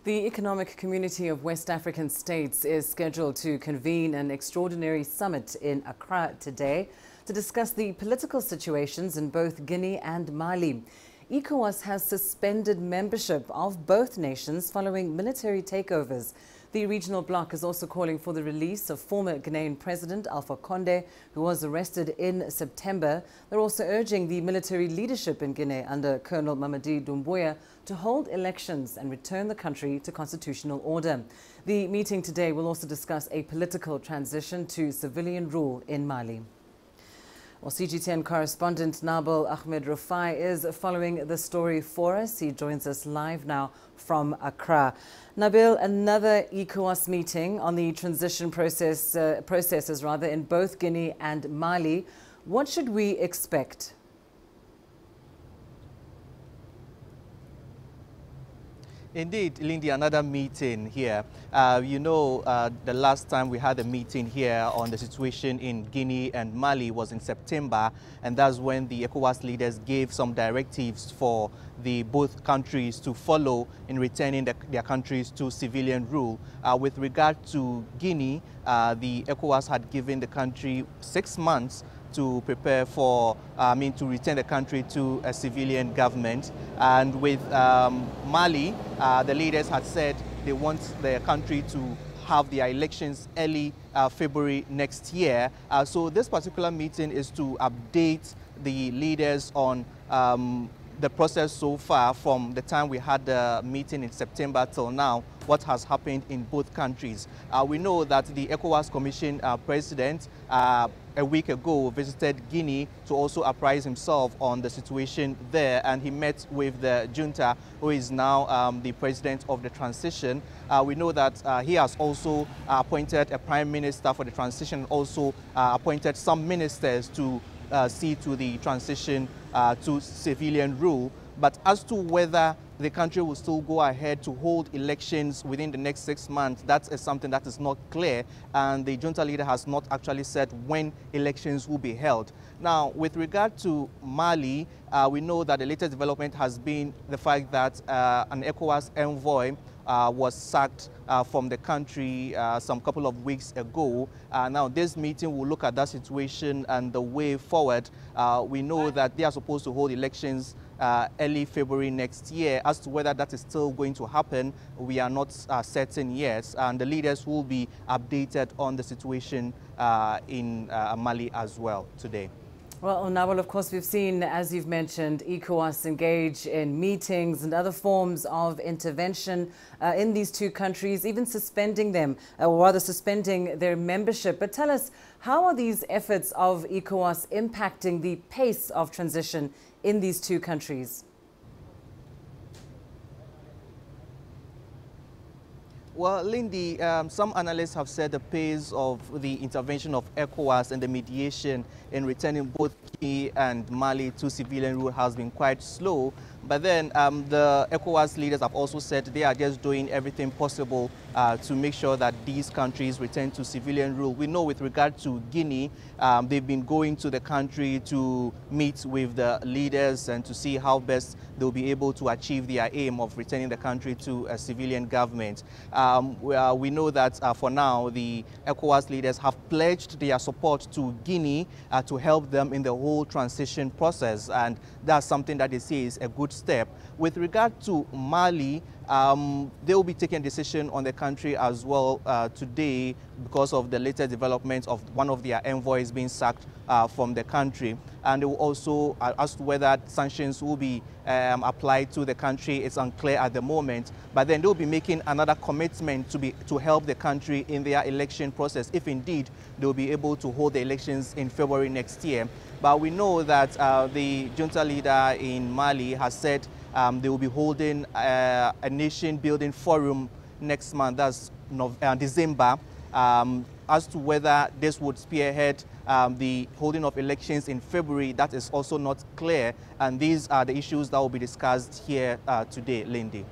The Economic Community of West African States is scheduled to convene an extraordinary summit in Accra today to discuss the political situations in both Guinea and Mali. Ecowas has suspended membership of both nations following military takeovers. The regional bloc is also calling for the release of former Guinean President Alpha Conde, who was arrested in September. They're also urging the military leadership in Guinea under Colonel Mamadi Doumbouya to hold elections and return the country to constitutional order. The meeting today will also discuss a political transition to civilian rule in Mali. Well, CGTN correspondent Nabil Ahmed Rufai is following the story for us. He joins us live now from Accra. Nabil, another Ecowas meeting on the transition processes in both Guinea and Mali. What should we expect? Indeed, Lindy, another meeting here. The last time we had a meeting here on the situation in Guinea and Mali was in September, and that's when the ECOWAS leaders gave some directives for the both countries to follow in returning their countries to civilian rule. With regard to Guinea, the ECOWAS had given the country 6 months to prepare for, to return the country to a civilian government. And with Mali, the leaders had said they want their country to have their elections early February next year. So this particular meeting is to update the leaders on the process so far from the time we had the meeting in September till now, what has happened in both countries. We know that the ECOWAS Commission President a week ago visited Guinea to also apprise himself on the situation there, and he met with the junta, who is now the president of the transition. We know that he has also appointed a prime minister for the transition, also appointed some ministers to see to the transition to civilian rule. But as to whether the country will still go ahead to hold elections within the next 6 months, that is something that is not clear, and the junta leader has not actually said when elections will be held. Now, with regard to Mali, we know that the latest development has been the fact that an ECOWAS envoy was sacked from the country some couple of weeks ago. Now, this meeting will look at that situation and the way forward. We know that they are supposed to hold elections early February next year. As to whether that is still going to happen, we are not certain yet, and the leaders will be updated on the situation in Mali as well today. Well, Nawal, of course, we've seen, as you've mentioned, ECOWAS engage in meetings and other forms of intervention in these two countries, even suspending them, or rather suspending their membership. But tell us, how are these efforts of ECOWAS impacting the pace of transition in these two countries? Well, Lindy, some analysts have said the pace of the intervention of ECOWAS and the mediation in returning both Guinea and Mali to civilian rule has been quite slow. But then the ECOWAS leaders have also said they are just doing everything possible to make sure that these countries return to civilian rule. We know with regard to Guinea, they've been going to the country to meet with the leaders and to see how best they'll be able to achieve their aim of returning the country to a civilian government. We know that for now, the ECOWAS leaders have pledged their support to Guinea to help them in the whole transition process, and that's something that they say is a good step. With regard to Mali, they will be taking a decision on the country as well today because of the latest developments of one of their envoys being sacked from the country. And they will also, as to whether sanctions will be applied to the country, it's unclear at the moment. But then they'll be making another commitment to help the country in their election process, if indeed they'll be able to hold the elections in February next year. But we know that the junta leader in Mali has said they will be holding a nation-building forum next month, that's December. As to whether this would spearhead the holding of elections in February, that is also not clear. And these are the issues that will be discussed here today, Lindy.